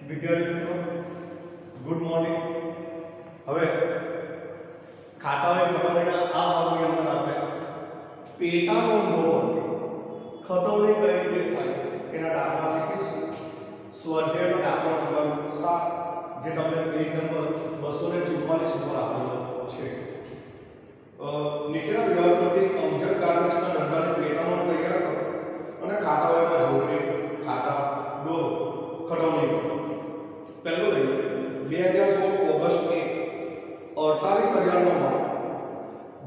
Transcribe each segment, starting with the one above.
વિદ્યાર્થી મિત્રો good morning. હવે ખાતાઓએ ખતવણીના આ ભાગની અંદર આપણે પેટા નોંધો પરથી ખતવણી કઈ રીતે થાય એના દાખલા શીખીશું। સ્વાધ્યાયનો દાખલો નંબર 7 જે તમને પેજ નંબર 244 ઉપર આપેલો છે। નીચેના વિભાગ પરથી અમજદ ગાર્મેન્ટ્સના ધંધાને પેટા નોંધ તૈયાર કરો અને ખાતાઓમાં જોડણી ખાતા દોરો ખતવણી કરો। पहलू लઈએ 2016 ઓગસ્ટ 1 48,000 નો માલ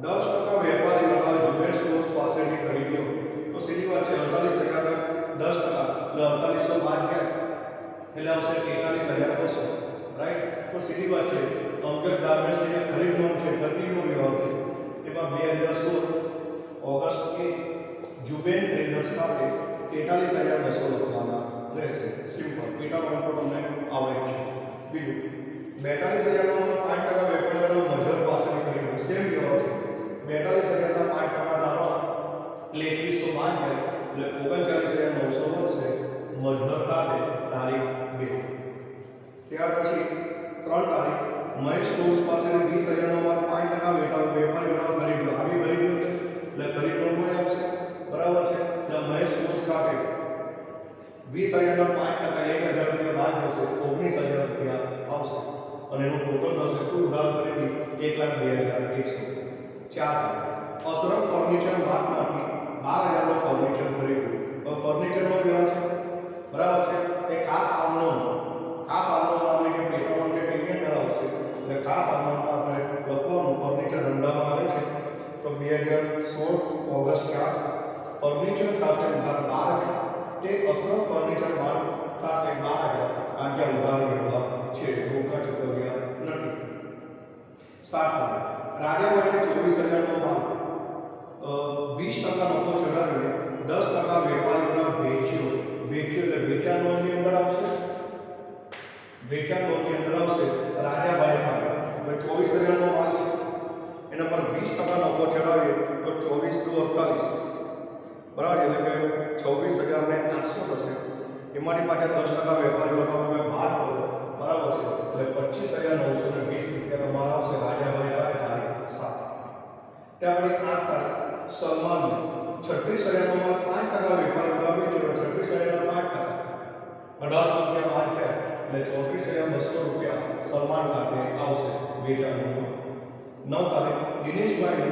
10% વેપારી વટાવે જુબેર સ્ટોર્સ પાસેથી ખરીદ્યો તો સીધી વાત છે 48,000 ના 10% એટલે 4800 બાદ ગયા એટલે આવશે 43,200 રાઈટ। તો સીધી વાત છે અમજદ ગાર્મેન્ટ્સની જે ખરીદ નોંધ છે ખરીદનો વિભાગ છે તેમાં 2016 ઓગસ્ટ 1 જુબેર ટ્રેડર્સ ખાતે 43,200 લખવાના રહેશે। સિમ્પલ પેટા નોંધ પર તમને આવડે છે। બીજું 42,000 નો 5% વેપારીઓ મજૂર પાસેથી ખરીદ્યો સેમ વિભાગ છે 42,000 ના 5% લાવવા એટલે 2100 બાદ જાય એટલે 39,900 વધશે મજૂર ખાતે તારીખ 2। ત્યાર પછી 3 તારીખ મહેશ સ્ટોર્સ પાસેથી 20,000 નો માલ 5% વેપારી વટાવ ખરીદ્યો આવી ખરીદ્યો છે એટલે ખરીદ નોંધમાં આવશે બરાબર છે। એટલે મહેશ સ્ટોર્સ ખાતે 20,000 ના 5% 1,000 રૂપિયા બાદ જશે 19,000 રૂપિયા આવશે અને એનું ટોટલ થશે કુલ ઉધાર ખરીદી 1,02,100। 4 અસરફ ફર્નિચર માર્ટમાંથી 12,000 નો ફર્નિચર ખરીદ્યું તો ફર્નિચરનો વિભાગ છે બરાબર છે એ ખાસ આમનો કે પેટામાં કે કઈ અંદર આવશે એટલે ખાસ આમનમાં આપણે લખવાનું ફર્નિચર ધંધામાં આવે છે તો 2016 ઓગસ્ટ 4 ફર્નિચર ખાતે ઉધાર 12,000 તે અસરફ ફર્નિચર માર્ટ ખાતે 12,000 આગ્યા ઉધાર વ્યવહાર છે રોકડા ચૂકવ્યા નથી। 7 રાજાભાઈને 24,000 નો માલ 20% નફો ચડાવીને 10% વેપારીઓના વેચ્યો એટલે વેચાણ નોંધની અંદર આવશે રાજાભાઈ ખાતે 24,000 નો માલ છે એના પર 20% નફો ચડાવીએ તો 24 * 48 બરાબર એટલે કે 24,800 થશે એમાંથી પાછા 10% વેપારીઓ તમે ભાગ કરો બરાબર છે એટલે 25,920 રૂપિયા તમારા આવશે રાજાભાઈ ખાતે તારીખ 7। ત્યાર પછી 8 તારીખ સલમાન 36,000 નો માલ 5% વેપારીઓ વેચ્યો 36,000 ના 5% 1800 રૂપિયા બાદ છે એટલે 34,200 રૂપિયા સલમાન ખાતે આવશે વેચાણમાં। 9 તારીખ દિનેશભાઈને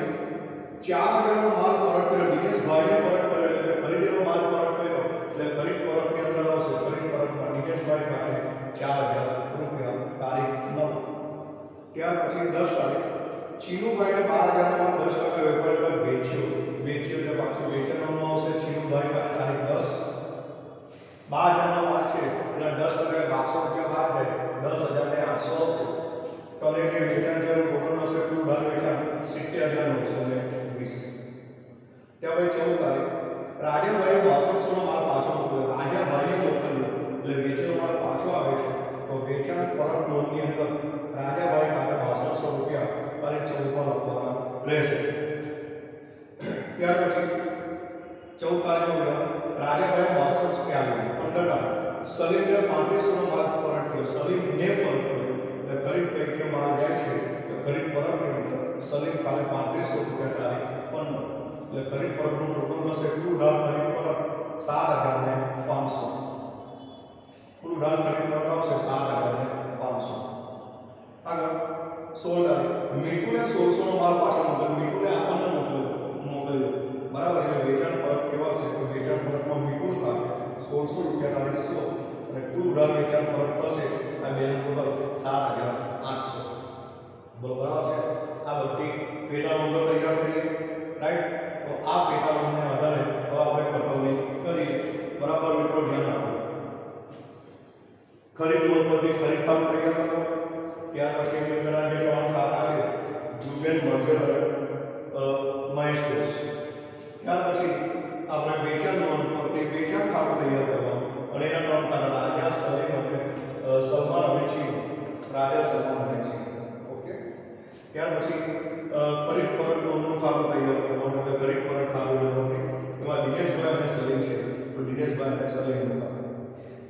4,000 નો માલ પરત કર્યો દિનેશભાઈને પરત કર્યો એટલે ખરીદેલો માલ પરત કર્યો એટલે ખરીદ પરતની અંદર આવશે ખરીદ પરતમાં દિનેશભાઈ ખાતે 4,000 રૂપિયા તારીખ 9। ત્યાર પછી 10 તારીખ ચીનુભાઈને 12,000 નો માલ 10% વેપારી પર વેચ્યો એટલે પાછું વેચાણમાં આવશે ચીનુભાઈ ખાતે તારીખ 10। 12,000 નો માલ છે એટલે 10% 500 રૂપિયા બાદ જાય 10,800 આવશે તો અને જે વેચાણ છે ટોટલ હશે કુલ ઉધાર વેચાણ 70,920। ત્યાર પછી 14 તારીખ રાજાભાઈએ 6200 નો માલ પાછો મોકલ્યો રાજાભાઈએ મોકલ્યો એટલે વેચેલો માલ પાછો આવે છે તો વેચાણ પરત નોંધની અંદર રાજાભાઈ ખાતે 6200 રૂપિયા અને 54 લખવાના રહેશે। ત્યાર પછી 14 તારીખનો રાજાભાઈ 6200 રૂપિયા 15 તારીખ સલીમને 3500 નો માલ પરત કર્યો સલીમને પરત કર્યો એટલે ખરીદ પૈકીનો માલ જાય છે તો ખરીદ પરતની અંદર સલીમ ખાતે 3500 રૂપિયા તારીખ 15 એટલે ખરીદ પરતનું ટોટલ હશે કુલ ઉધાર ખરીદ પરત 7,500 કુલ ઉધાર ખરીદ પરત આવશે 7,500। આગળ 16 તારીખ મીઠુને 1600 નો માલ પાછો મોકલ્યો મીઠુને આપણને મોકલ્યો બરાબર એટલે વેચાણ પરત કેવા છે તો વેચાણ પરતમાં મીઠું ખાતે 1600 રૂપિયા તારીખ 100 અને કુલ ઉધાર વેચાણ પરત થશે આ બેનું ટોટલ 7,800 બરાબર છે। આ બધી પેટા નંબર તૈયાર થઈ રાઈટ તો આ પેટા નંબરને આધારે હવે આપણે ખતવણી કરીએ બરાબર મિત્રો ધ્યાન આપો। ખરીદ નોંધ પરથી ખરીદ ખાતું તૈયાર કરો ત્યાર પછી એની અંદર જે ત્રણ ખાતા છે જુબેન મર્જર અને મહેશ સ્ટોર્સ ત્યાર પછી આપણે વેચાણ નોંધ પરથી વેચાણ ખાતું તૈયાર કરવાનું અને એના ત્રણ ખાતા રાજા સલીમ અને સલમાન અને ચીનુ રાજા સલમાન અને ચીનુ ઓકે। ત્યાર પછી ખરીદ પરત નોંધનું ખાતું તૈયાર કરવાનું એટલે ખરીદ પરત ખાતું નોંધ એમાં દિનેશભાઈ અને સલીમ છે તો દિનેશભાઈ અને સલીમનું ખાતું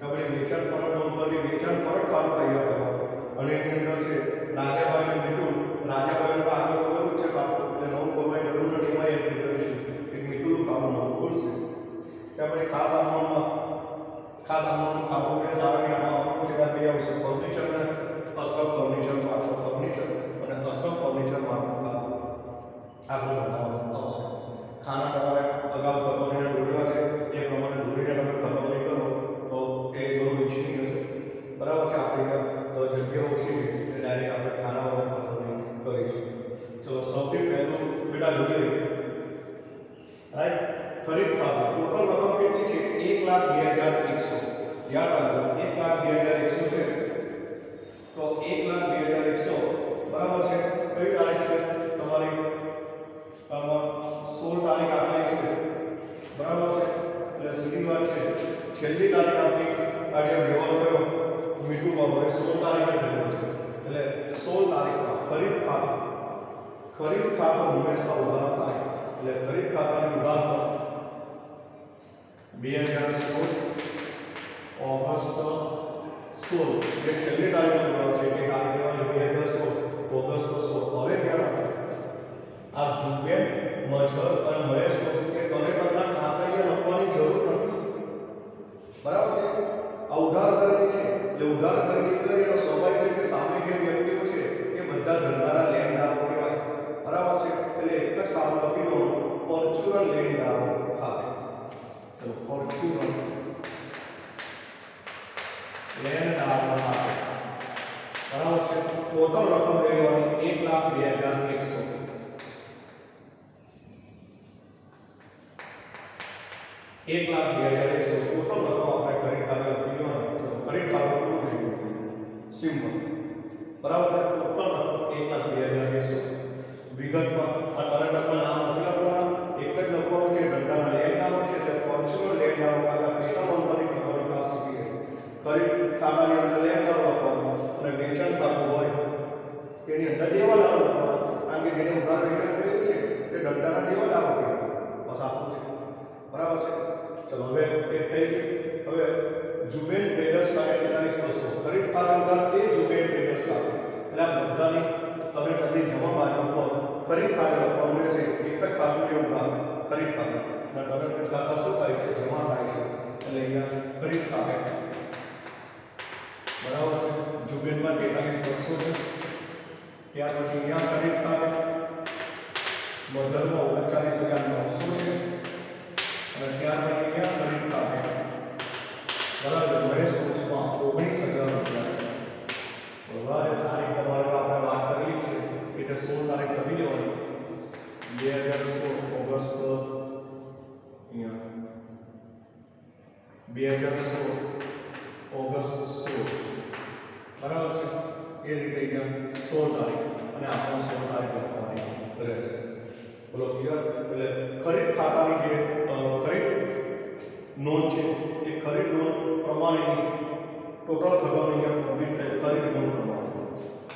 આપણે વેચાણ પરત નોંધ પરથી વેચાણ પરત ખાતું તૈયાર કરવાનું અને એની અંદર છે રાજાભાઈનું મીઠું રાજાભાઈનું આગળ ખોલેલું છે ખાતું એટલે નવું ખોલવાની જરૂર નથી એમાં એન્ટ્રી કરીશું એક મીઠું ખાતું નવું ખુલશે ત્યાં પછી ખાસ આમાં ખાતું પ્રેસ આવે કે આમાં છે બે આવશે ફર્નિચર ને અશરફ ફર્નિચર માર્ફત ફર્નિચર અને અશરફ ફર્નિચર માર્ફત ખાતું આપણું બનાવવાનું આવશે ખાના તમારે અગાઉ ખતમણીને દોર્યા છે એ પ્રમાણે દોરીને તમે ખતમણી કરો તો એ ઘણું ઈચ્છનીય છે બરાબર છે આપણે જગ્યા ઓછી છે એટલે ડાયરેક્ટ આપણે ખાના વગર ખતમણી કરીશું ચલો સૌથી પહેલું બેટા જોઈએ રાઈટ ખરીદ ખાતું ટોટલ રકમ કેટલી છે 1,02,100 યાદ રાખજો 1,02,100 છે તો 1,02,100 બરાબર છે કઈ તારીખ છે તમારી 16 તારીખ આપેલી છે બરાબર છે એટલે સીધી વાત છે છેલ્લી તારીખ આપણી આ જે વ્યવહાર થયો મીઠુંમાં હવે 16 તારીખે થયો છે એટલે 16 તારીખમાં ખરીદ ખાતું હંમેશા ઉધાર થાય એટલે ખરીદ ખાતાની ઉધાર 2016 ઓગસ્ટ 16 જે છેલ્લી તારીખનો વ્યવહાર છે કે તારીખ દેવાની 2016 ઓગસ્ટ 16 હવે ધ્યાન રાખજો આ જુબેન મજહર અને મહેશ કૌશિક કે તમે કરતા ખાતાએ લખવાની જરૂર નથી બરાબર છે આ ઉધાર ખરીદી છે એટલે ઉધાર ખરીદી કરી તો સ્વાભાવિક છે કે સામે જે વ્યક્તિઓ છે એ બધા ધંધાના લેણદારો કહેવાય બરાબર છે એટલે એક જ ખાતું લખી દો પરચુરન લેણદારો ખાતે ચલો પરચુરન લેણદારો ખાતે બરાબર છે ટોટલ રકમ લેવાની 1,02,100 1,02,100 ટોટલ રકમ આપણે ખરીદ ખાતે લખી દેવાની છે ખરીદ ખાતું પૂરું થઈ ગયું સિમ્પલ બરાબર છે ટોટલ રકમ 1,02,100 વિગતમાં આ કરંટમાં નામ નથી લખવાના એક જ લખવાનું છે ધંધાના લેણદારો છે એટલે પરચુરન લેણદારો ખાતા પેટા નોંધવાની ખબર ખાસ શીખીએ ખરીદ ખાતાની અંદર લેણદારો લખવાનું અને વેચાણ ખાતું હોય તેની અંદર દેવાદારો લખવાના કારણ કે જેને ઉધાર વેચાણ કર્યું છે તે ધંધાના દેવાદારો કહેવાય બસ આટલું છે બરાબર છે ચલો હવે એ થઈ હવે જુબેન ટ્રેડર્સ ખાતે 45,200 ખરીદ ખાતા ઉધાર તે જુબેન ટ્રેડર્સ ખાતે એટલે આ બધાની તમે તમારી જમા બાજુ પર ખરીદ ખાતે લખવાનું રહેશે એક જ ખાતું જે ઉધાર ખરીદ ખાતું અને ટર્નોવર ખાતા શું થાય છે જમા થાય છે એટલે અહીંયા ખરીદ ખાતે બરાબર છે જુબેનમાં 43,200 છે ત્યાર પછી અહીંયા ખરીદ ખાતે મજરમાં 39,900 છે અને ત્યાર પછી અહીંયા ખરીદ ખાતે બરાબર મહેશ કોર્સમાં 19,000 રૂપિયા બરાબર તારીખ તમારે આપણે વાત કરેલી છે એટલે 16 તારીખ લખી દેવાની 2016 ઓગસ્ટ અહીંયા 2016 ઓગસ્ટ 16 બરાબર છે એ રીતે અહીંયા 16 તારીખ અને આપણે 16 તારીખ લખવાની રહેશે બોલો ક્લિયર એટલે ખરીદ ખાતાની જે ખરીદ નોંધ છે એ ખરીદ નોંધ પ્રમાણેની ટોટલ ખબર અહીંયા કમ્પ્લીટ થાય ખરીદ નોંધ પ્રમાણે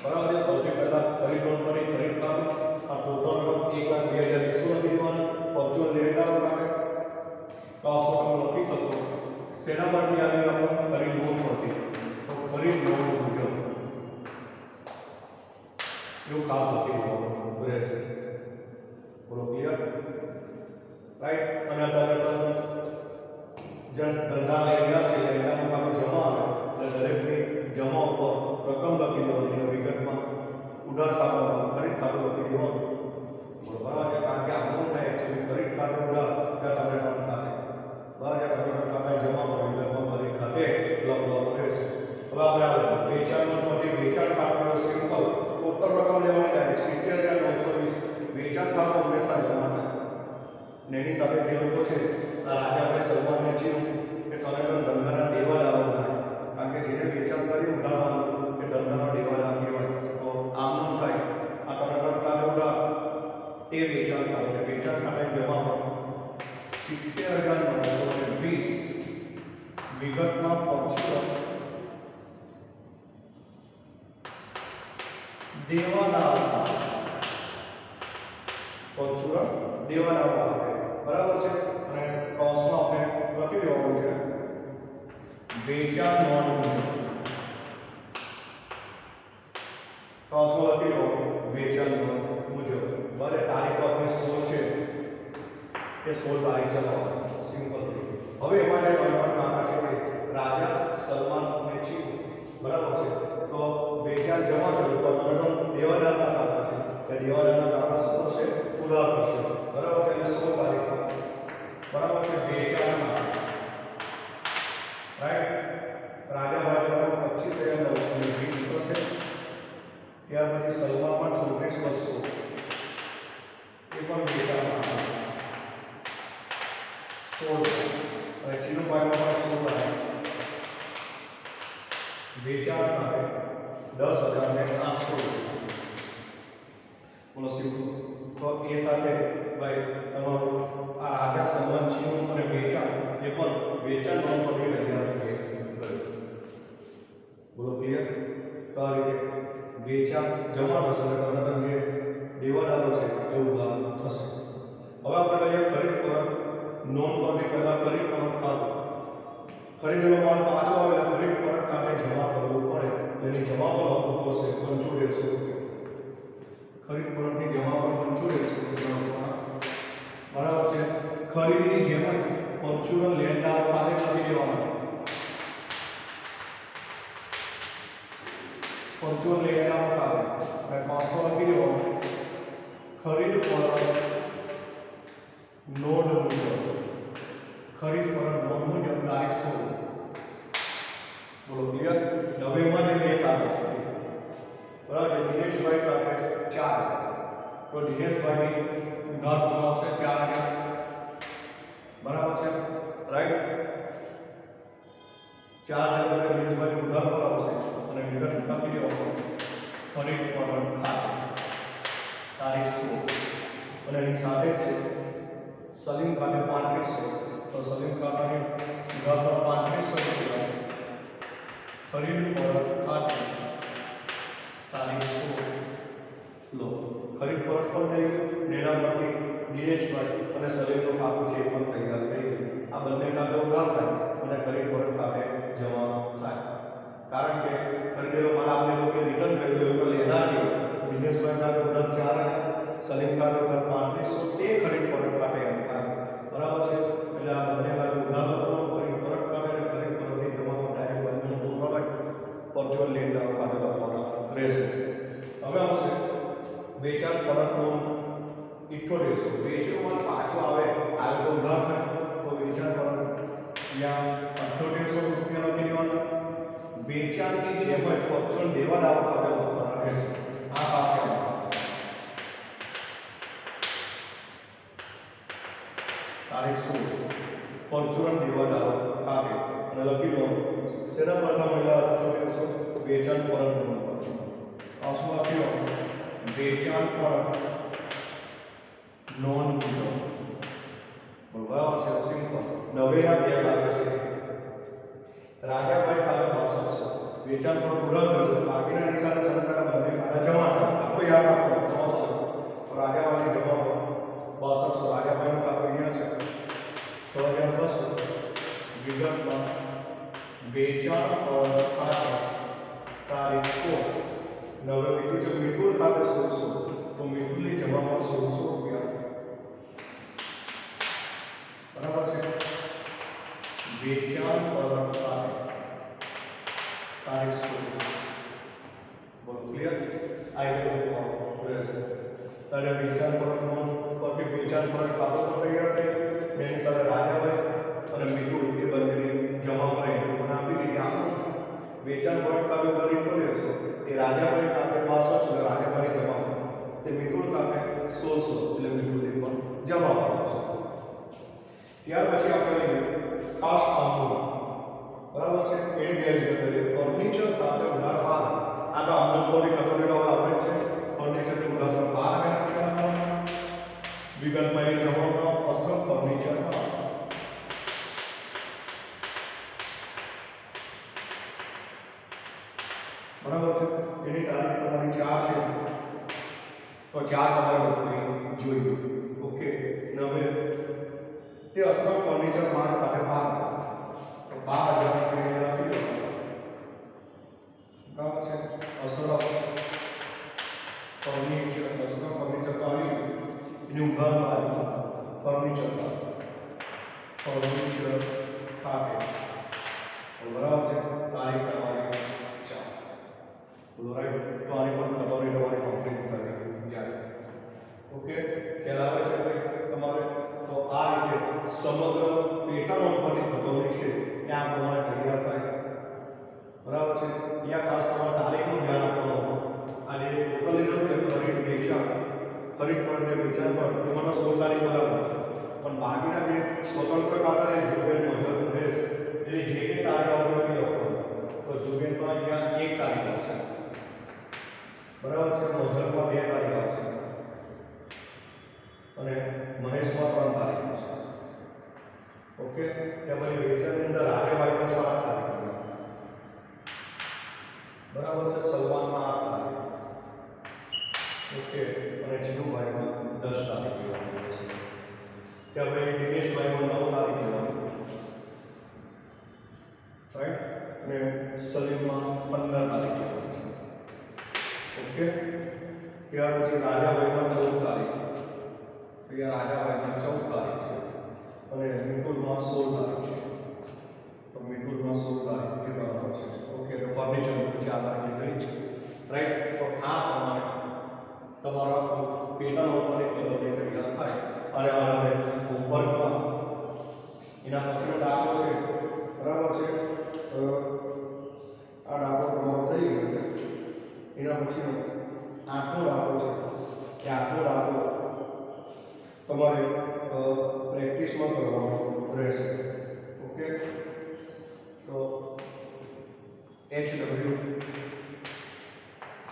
બરાબર છે સૌથી પહેલા ખરીદ નોંધ કરી ખરીદ ખાતું આ ટોટલ રકમ 1,02,100 લખી દેવાની પરચુરન લેણદારો ખાતે કાઉન્સમાં તમે લખી શકો શેના પરથી આવી રકમ ખરીદ નોંધ પરથી તો ખરીદ નોંધ મુજબ એવું ખાસ લખી દેવાનું રહેશે બોલો ક્લિયર રાઈટ અને તમે જન ધંધા લેણદાર છે લેણદારનું ખાતું જમા આવે એટલે દરેકની જમા ઉપર રકમ લખી દેવાની વિગતમાં ઉધાર ખાતામાં ખરીદ ખાતું લખી દેવાનું બરાબર છે કારણ કે આમ થાય એકચ્યુઅલી ખરીદ ખાતું ઉધાર ત્યાં ટર્નોવર ખાતે બરાબર છે ટર્નોવર ખાતા જમા પર વિગતમાં ખરીદ ખાતે લખવાનું રહેશે હવે આપણે વેચાણમાંથી વેચાણ ખાતું સિમ્પલ ટોટલ રકમ લેવાની ડાયરેક્ટ 70,920 વેચાણ ખાતું હંમેશા જમા થાય ને એની સાથે જે લોકો છે આ રાજાભાઈ સલમાનને છે એ ટર્નોવર ધંધાના દેવાદારો બનાવે કારણ કે જેને વેચાણ કર્યું ઉધારવાનું એ ધંધાનો દેવાદાર કહેવાય તો આમ ન થાય આ ટર્નોવર ખાતે ઉધાર એ વેચાણ ખાતે જમા પર 70,920 વિગતમાં પરચુરન દેવાદારો પરચુરન દેવાદારો ખાતે બરાબર છે અને કૌંસમાં આપણે લખી દેવાનું છે વેચાણ નોંધ મુજબ કૌંસમાં લખી લો વેચાણ મુજબ બરાબર તારીખ આપણી 16 છે એ 16 તારીખ ચલાવવાની સિમ્પલ હવે એમાં જે પરિમાણ કાકા છે રાજા સલમાન અને ચીકુ બરાબર છે તો વેચાણ જમા કર્યું તો પરિણામ દેવાદારના કાકા છે કે દેવાદારના કાકા શું થશે ઉધાર કરશે બરાબર એટલે 16 તારીખ બરાબર છે વેચાણમાં રાઈટ રાજા ભાઈ 25,920 થશે ત્યાર પછી સલમાનમાં 34,200 એ પણ વેચાણમાં 16 અને ચીનુભાઈમાં 16 થાય વેચાણ ખાતે 10,800 બોલો સીધું તો એ સાથે ભાઈ તમારું આ રાજા સલમાન ચીનુ અને વેચાણ એ પણ વેચાણ નોંધણી તૈયાર થઈ બોલો ક્લિયર તો આ રીતે વેચાણ જમા થશે અને જે દેવાદારો છે એ ઉધાર થશે હવે આપણે લઈએ ખરીદ પરત નોંધ કરવી પહેલા ખરીદ પરત ખાતું ખરીદેલો માલ પાછો આવે એટલે ખરીદ પરત ખાતે જમા કરવું પડે એની જમા પર આપવું પડશે 7500 રૂપિયા ખરીદ પરતની જમા પર 7500 રૂપિયા બરાબર છે ખરીદની જેમ જ પરચુરણ લેણદારો ખાતે કરી દેવાના પરચુરણ લેણદારો ખાતે મેં પાસમાં લખી દેવાનું ખરીદ પરત નોંધ મુજબ ખરીદ પરત નોંધ મુજબ તારીખ 16 બોલો ક્લિયર નવેમાં જે એક આવે છે બરાબર દિનેશભાઈ ખાતે 4 તો દિનેશભાઈ ઉધાર પડાવશે 4,000 બરાબર છે રાઈટ 4,000 રૂપિયા દિનેશભાઈ ઉધાર પડાવશે અને વિગત લખી દેવાનું ખરીદ પરત ખાતે તારીખ 16 અને એની સાથે છે સલીમ ખાતે 3500 તો સલીમ કાકાની ઉધાર પર 3500 રૂપિયા ખરીદ પરત ખાતે તારીખ 16 લો ખરીદ પરત પણ થઈ ગયું એના પરથી દિનેશભાઈ અને સલીમનું ખાતું છે પણ તૈયાર થઈ ગયું આ બંને ખાતે ઉધાર થાય અને ખરીદ પરત ખાતે જમા થાય કારણ કે ખરીદેલો માલ આપણે લોકોએ રિટર્ન કર્યો એટલે લેનાર છે દિનેશભાઈ ખાતે ઉધાર 4,000 સલીમ ખાતે ઉધાર 3500 તે ખરીદ પરત ખાતે એમ થાય બરાબર છે એટલે આ બંને ખાતે ઉધાર કરવાનું ખરીદ પરત ખાતે અને ખરીદ પરતની જમા ડાયરેક્ટ બંનેનો પૂર્ણ પરચુરણ લેણદારો ખાતે લખવાના રહેશે હવે આવશે વેચાણ પરતનો 7800 વેચેલો માલ પાછો આવે તો ઉધાર થાય તો વેચાણ પરત ત્યાં 7800 રૂપિયા લખી દેવાના વેચાણની જેમ જ પરચુરણ દેવાદારો ખાતે લખવાના રહેશે આ પાસે તારીખ 16 પરચુરણ દેવાદારો ખાતે અને લખી દો સેના પ્રથમ મહિલા 7800 વેચાણ પરત નોંધ પાછું લખી દો વેચાણ પરત નોંધ મુજબ બરાબર છે સિમ્પલ નવેના બે ખાતા છે રાજાભાઈ ખાતે 6200 વેચાણ પર પૂરા કરશે બાકીના સાથે સરકારના બંને ખાતા જમા થાય આપણે યાદ રાખો રાજાભાઈ જમા 6200 રાજાભાઈનું ખાતું અહીંયા છે 6200 વિગતમાં વેચાણ પર ખાતે તારીખ 16 નવે બીજું છે મિતુલ ખાતે 1600 તો મિતુલની જમા પર 1600 રૂપિયા બરાબર છે વેચાણ પર ખાતે તારીખ 16 બોલો ક્લિયર આ રીતે રહેશે ત્યારે વેચાણ પર પરથી વેચાણ પર ખાતું પણ તૈયાર થઈ એની સાથે રાજાભાઈ અને મિતુલ એ બંનેની જમા પર અને આપી દીધી આપણું વેચાણ પર ખાતે કરી પડ્યો એ રાજાભાઈ ખાતે 6200 એટલે રાજાભાઈ જમા કરે તે મિતુલ ખાતે 1600 એટલે મિતુલની પણ જમા કરાવશે ત્યાર પછી આપણે ખાસ આમૂલ બરાબર છે એની બે રીતે કરીએ ફર્નિચર ખાતે ઉધાર 12 આ તો આમૂલ બોડી કટોરેટ આપણે છે ફર્નિચર ની ઉધાર પર 12,000 વિગતમાં એ જમા કરો અસર ફર્નિચર બરાબર છે એની તારીખ તમારી 4 છે તો 4 તમારે લખવી જોઈએ ઓકે નવે તે અસર ફર્નિચર માર્ક ખાતે 12 તો 12,000 રૂપિયા લખી દો બરાબર છે અસર અહીંયા ખાસ તમારે તારીખનું ધ્યાન આપવાનું. આ જે ટોટલી ખરીદ વેચાણ પર વેચાણ પર એમાં તો 16 તારીખ બરાબર છે, પણ બાકીના જે સ્વતંત્ર કાપડ એ જુબેન મુજબ રહેશે. એટલે જે કે તારીખ આવશે એ લખવાનું. તો જુબેનમાં અહીંયા 1 તારીખ આવશે, બરાબર છે. મોજલમાં 2 તારીખ આવશે અને મહેશમાં 3 તારીખ આવશે. ઓકે, ત્યાં પછી વેચાણની અંદર રાજ્યભાઈમાં 7 તારીખ, બરાબર છે. સલમાનમાં 8 તારીખ, ઓકે, અને જીનુભાઈમાં 10 તારીખ લેવાની રહેશે. ત્યાં પછી દિનેશભાઈમાં 9 તારીખ લેવાની, રાઈટ, અને સલીમમાં 15 તારીખ લેવાની. ઓકે, ત્યાર પછી રાજાભાઈમાં 14 તારીખ, અહીંયા રાજાભાઈમાં 14 તારીખ છે, અને મિતુલમાં 16 તારીખ છે. તો મિતુલમાં 16 તારીખ એ બરાબર છે. ઓકે, તો ફર્નિચર 4 તારીખ કરી છે, રાઈટ. તો આ પ્રમાણે તમારા પેટર્ન ઉપર એક કલરની તૈયાર થાય. અને હવે હોમવર્કમાં એના પછીનો દાખલો છે, બરાબર છે. આ દાખલો તમારો થઈ ગયો છે. એના પછીનો 8મો દાખલો છે. એ 8મો દાખલો તમારે પ્રેક્ટિસમાં કરવાનો રહેશે. ઓકે, તો HW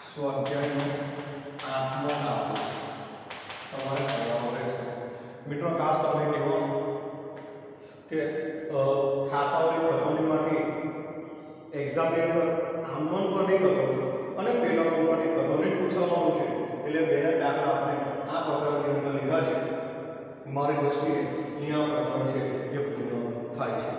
સ્વાધ્યાયનો 8મો દાખલો તમારે કરવાનો રહેશે. મિત્રો ખાસ તમને કહેવાનું કે ખાતાઓની ખતોનીમાંથી એક્ઝામની અંદર આમનોન પર નહીં ખતોની અને પેટર્ન ઉપરની ખતોની પૂછવાનું છે. એટલે બે દાખલા આપણે આ પ્રકરણની અંદર લીધા છે. મારી દ્રષ્ટિએ અહીંયા પ્રકરણ છે એ પૂર્ણ થાય છે.